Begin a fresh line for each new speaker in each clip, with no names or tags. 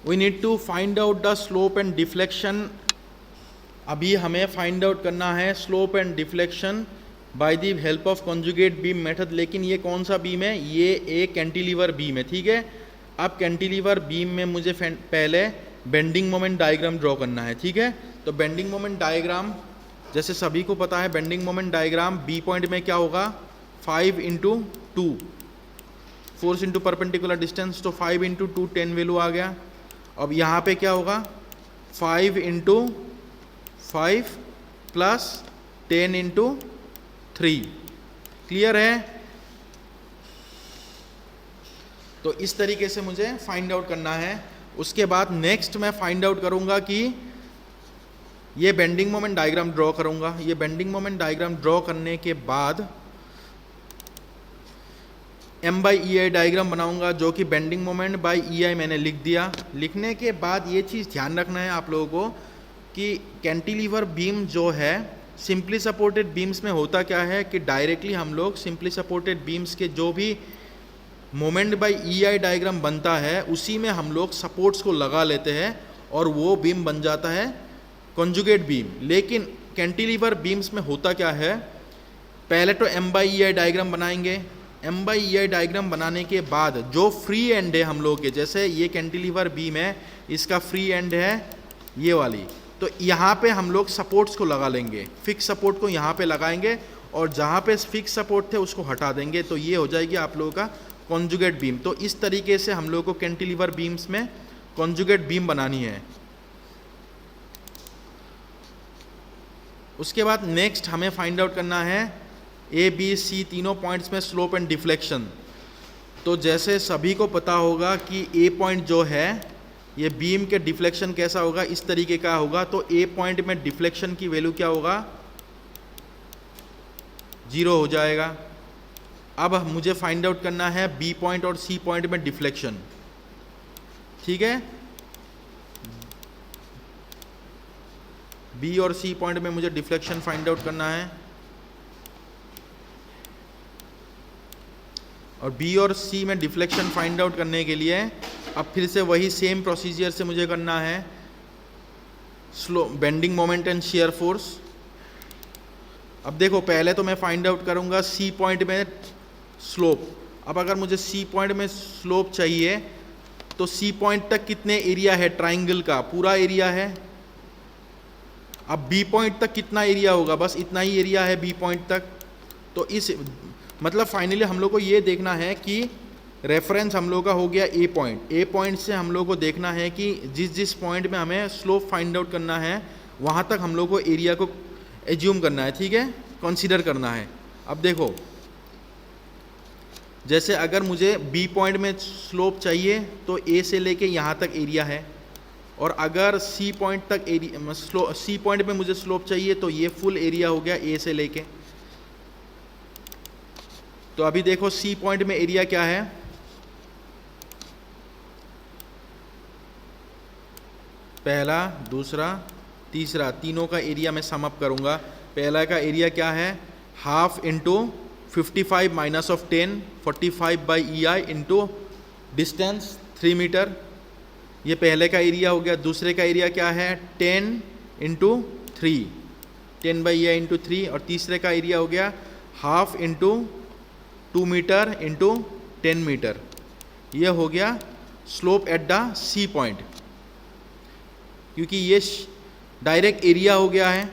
We need to find out the slope and deflection. अभी हमें find out करना है slope and deflection by the help of conjugate beam method. लेकिन ये कौन सा बीम है? ये एक कैंटिलीवर बीम है, ठीक है। अब कैंटिलीवर बीम में मुझे पहले बेंडिंग मोमेंट डायग्राम ड्रॉ करना है, ठीक है। तो बेंडिंग मोमेंट डायग्राम जैसे सभी को पता है, bending moment diagram B point में क्या होगा? 5 into 2 force into perpendicular distance, तो 5 इंटू 2 10 वैल्यू आ गया। अब यहाँ पे क्या होगा? 5 इंटू 5 प्लस 10 इंटू 3। क्लियर है? तो इस तरीके से मुझे फाइंड आउट करना है। उसके बाद नेक्स्ट मैं फाइंड आउट करूंगा कि ये बेंडिंग मोमेंट डायग्राम ड्रॉ करूंगा। ये बेंडिंग मोमेंट डायग्राम ड्रॉ करने के बाद M by E I diagram बनाऊंगा, जो कि bending moment by E I मैंने लिख दिया। लिखने के बाद ये चीज़ ध्यान रखना है आप लोगों को कि कैंटिलीवर बीम जो है, सिंपली सपोर्टेड बीम्स में होता क्या है कि डायरेक्टली हम लोग सिंपली सपोर्टेड बीम्स के जो भी moment by E I diagram बनता है उसी में हम लोग सपोर्ट्स को लगा लेते हैं और वो बीम बन जाता है कॉन्जुगेट बीम। लेकिन कैंटिलीवर बीम्स में होता क्या है, पहले तो M by E I diagram बनाएंगे। M by E I diagram बनाने के बाद जो फ्री एंड है हम लोग के, जैसे ये कैंटिलीवर बीम है, इसका फ्री एंड है ये वाली, तो यहाँ पे हम लोग सपोर्ट्स को लगा लेंगे। फिक्स सपोर्ट को यहाँ पे लगाएंगे और जहाँ पे फिक्स सपोर्ट थे उसको हटा देंगे, तो ये हो जाएगी आप लोगों का कॉन्जुगेट बीम। तो इस तरीके से हम लोग को कैंटिलीवर बीम्स में कॉन्जुगेट बीम बनानी है। उसके बाद नेक्स्ट हमें फाइंड आउट करना है ए बी सी तीनों पॉइंट्स में स्लोप एंड डिफ्लेक्शन। तो जैसे सभी को पता होगा कि ए पॉइंट जो है ये बीम के डिफ्लेक्शन कैसा होगा, इस तरीके का होगा। तो ए पॉइंट में डिफ्लेक्शन की वैल्यू क्या होगा? 0 हो जाएगा। अब मुझे फाइंड आउट करना है बी पॉइंट और सी पॉइंट में डिफ्लेक्शन, ठीक है। बी और सी पॉइंट में मुझे डिफ्लेक्शन फाइंड आउट करना है, और बी और सी में डिफ्लेक्शन फाइंड आउट करने के लिए अब फिर से वही सेम प्रोसीजर से मुझे करना है slow bending moment and shear force. अब देखो, पहले तो मैं फाइंड आउट करूंगा सी पॉइंट में स्लोप। अब अगर मुझे सी पॉइंट में स्लोप चाहिए तो सी पॉइंट तक कितने एरिया है? ट्राइंगल का पूरा एरिया है। अब बी पॉइंट तक कितना एरिया होगा? बस इतना ही एरिया है बी पॉइंट तक। तो इस मतलब फाइनली हम लोग को ये देखना है कि रेफरेंस हम लोग का हो गया ए पॉइंट। ए पॉइंट से हम लोग को देखना है कि जिस जिस पॉइंट में हमें स्लोप फाइंड आउट करना है वहाँ तक हम लोग को एरिया को एज्यूम करना है, ठीक है, कंसीडर करना है। अब देखो, जैसे अगर मुझे बी पॉइंट में स्लोप चाहिए तो ए से लेके यहाँ तक एरिया है, और अगर सी पॉइंट तक एरिया सी पॉइंट में मुझे स्लोप चाहिए तो ये फुल एरिया हो गया ए से लेके। तो अभी देखो सी पॉइंट में एरिया क्या है? पहला, दूसरा, तीसरा, तीनों का एरिया मैं सम अप करूंगा। पहला का एरिया क्या है? Half into 55 minus of 10 45 by E I into distance 3 metre, ये पहले का एरिया हो गया। दूसरे का एरिया क्या है? 10 into 3 10 by E I into 3, और तीसरे का एरिया हो गया half into 2 metre into 10 metre. ये हो गया slope at the C point, क्योंकि ये डायरेक्ट एरिया हो गया है।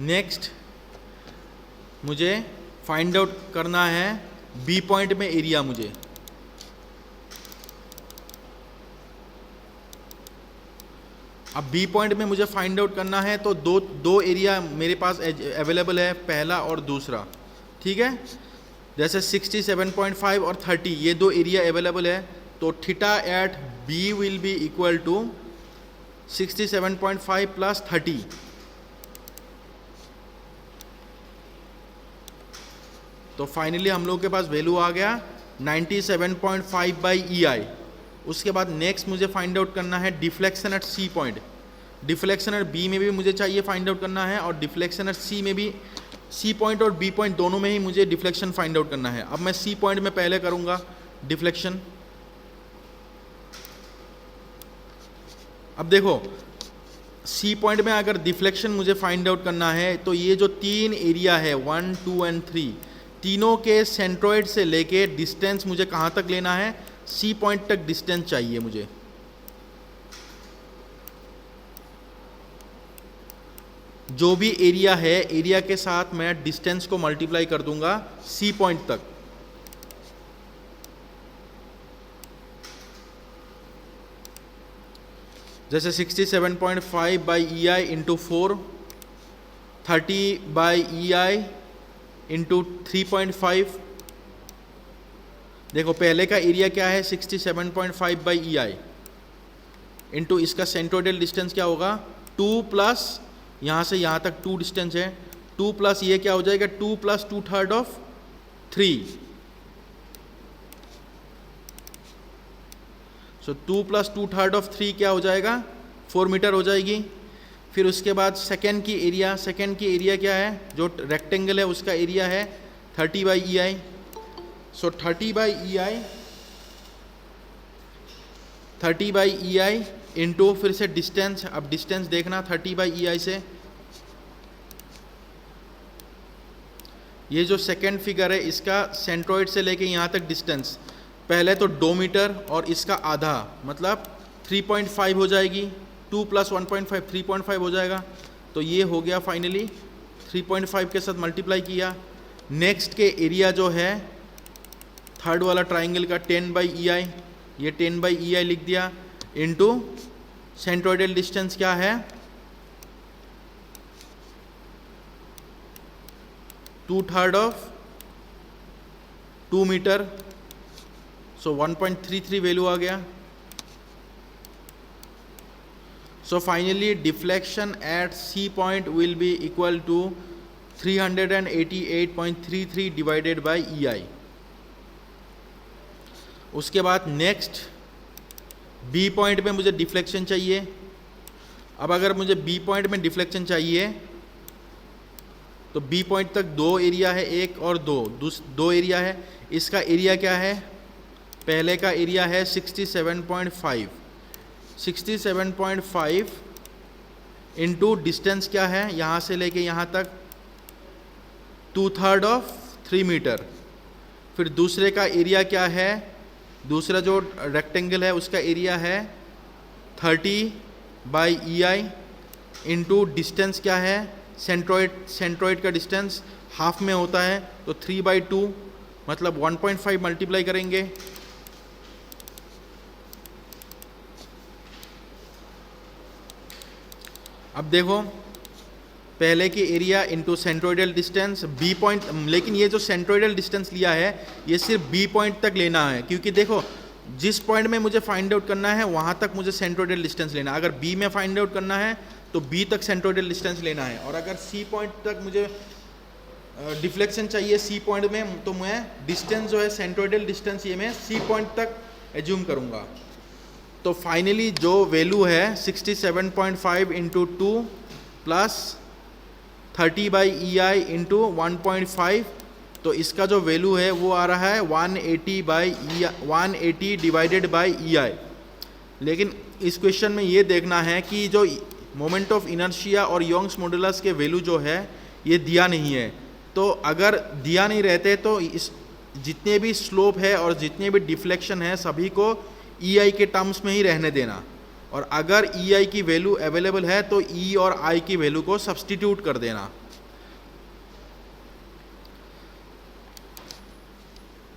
नेक्स्ट मुझे फाइंड आउट करना है बी पॉइंट में एरिया। मुझे अब बी पॉइंट में मुझे फाइंड आउट करना है तो दो एरिया मेरे पास अवेलेबल है, पहला और दूसरा, ठीक है। जैसे 67.5 और 30 ये दो एरिया अवेलेबल है, तो theta at B will be equal to 67.5 plus 30। तो फाइनली हम लोग के पास वैल्यू आ गया 97.5 बाई ई आई। उसके बाद नेक्स्ट मुझे फाइंड आउट करना है deflection at C point. Deflection at B में भी मुझे चाहिए फाइंड आउट करना है, और डिफ्लेक्शन एट सी में भी, सी पॉइंट और बी पॉइंट दोनों में ही मुझे डिफ्लेक्शन फाइंड आउट करना है। अब मैं सी पॉइंट में पहले करूंगा डिफ्लेक्शन। अब देखो सी पॉइंट में अगर डिफ्लेक्शन मुझे फाइंड आउट करना है तो ये जो तीन एरिया है 1, 2 एंड 3, तीनों के सेंट्रोइड से लेके डिस्टेंस मुझे कहाँ तक लेना है, सी पॉइंट तक डिस्टेंस चाहिए मुझे। जो भी एरिया है, एरिया के साथ मैं डिस्टेंस को मल्टीप्लाई कर दूंगा सी पॉइंट तक। जैसे 67.5 by E I into 4, 30 by E I into 3.5। देखो पहले का एरिया क्या है, 67.5 बाई ई आई इंटू इसका सेंट्रोइडल डिस्टेंस क्या होगा 2 प्लस यहाँ से यहाँ तक 2 डिस्टेंस है, 2 प्लस ये क्या हो जाएगा 2 plus 2/3 of 3। So 2 plus 2/3 of 3 क्या हो जाएगा 4 मीटर हो जाएगी। फिर उसके बाद सेकेंड की एरिया क्या है, जो रेक्टेंगल है उसका एरिया है 30 by E I. So 30 by E I into फिर से डिस्टेंस। अब डिस्टेंस देखना 30 बाई ई आई से, ये जो सेकेंड फिगर है इसका सेंट्रोइड से लेके यहाँ तक डिस्टेंस, पहले तो 2 मीटर और इसका आधा मतलब 3.5 हो जाएगी। 2 प्लस 1.5 3.5 हो जाएगा। तो ये हो गया फाइनली 3.5 के साथ मल्टीप्लाई किया। नेक्स्ट के एरिया जो है थर्ड वाला ट्राइंगल का 10 बाई ई आई, ये 10 बाई ई आई लिख दिया इंटू सेंट्रोइडल डिस्टेंस क्या है 2/3 ऑफ 2 मीटर। सो 1.33 वैल्यू आ गया। So finally deflection at C point will be equal to 388.33 divided by E I. उसके बाद नेक्स्ट बी पॉइंट में मुझे डिफ्लेक्शन चाहिए। अब अगर मुझे बी पॉइंट में डिफ्लेक्शन चाहिए तो बी पॉइंट तक 2 एरिया है, एक और 2 एरिया है। इसका एरिया क्या है, पहले का एरिया है 67.5 इंटू डिस्टेंस क्या है यहाँ से लेके यहाँ तक 2/3 ऑफ 3 मीटर। फिर दूसरे का एरिया क्या है, दूसरा जो रेक्टेंगल है उसका एरिया है 30 by E I into distance क्या है सेंट्रोइड का डिस्टेंस हाफ में होता है तो 3/2 मतलब 1.5 मल्टीप्लाई करेंगे। अब देखो पहले की area into centroidal distance B point, लेकिन ये जो सेंट्रोइडल डिस्टेंस लिया है ये सिर्फ बी पॉइंट तक लेना है, क्योंकि देखो जिस पॉइंट में मुझे फाइंड आउट करना है वहाँ तक मुझे सेंट्रोइडल डिस्टेंस लेना है। अगर बी में फाइंड आउट करना है तो बी तक सेंट्रोइडल डिस्टेंस लेना है, और अगर सी पॉइंट तक मुझे डिफ्लेक्शन चाहिए सी पॉइंट में तो मैं डिस्टेंस जो है सेंट्रोइडल डिस्टेंस ये मैं सी पॉइंट तक एज्यूम करूँगा। तो फाइनली जो वैल्यू है 67.5 into 2 plus 30 by E I into 1.5, तो इसका जो वैल्यू है वो आ रहा है 180 डिवाइडेड बाई ई आई। लेकिन इस क्वेश्चन में ये देखना है कि जो मोमेंट ऑफ इनर्शिया और योंग्स मॉडुलस के वैल्यू जो है ये दिया नहीं है। तो अगर दिया नहीं रहते तो इस जितने भी स्लोप है और जितने भी डिफ्लेक्शन है सभी को ई आई के टर्म्स में ही रहने देना, और अगर ई आई की वैल्यू अवेलेबल है तो ई और आई की वैल्यू को सब्स्टिट्यूट कर देना।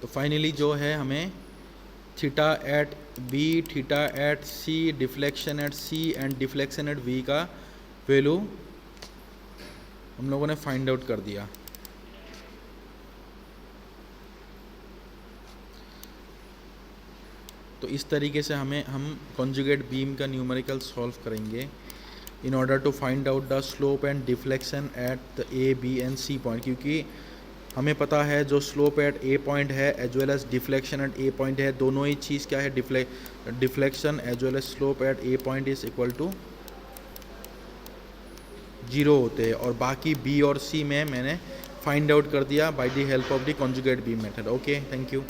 तो फाइनली जो है हमें theta at B, theta at C, deflection at C and deflection at V का वैल्यू हम लोगों ने फाइंड आउट कर दिया। तो इस तरीके से हम कॉन्जुगेट बीम का न्यूमेरिकल सॉल्व करेंगे in order to find out the slope and deflection at the A, B and C point, क्योंकि हमें पता है जो स्लोप एट ए पॉइंट है as well as deflection at A point है, दोनों ही चीज़ क्या है deflection as well as slope at A point is equal to 0 होते हैं और बाकी बी और सी में मैंने फाइंड आउट कर दिया bye the help of the conjugate beam method. Okay, thank you.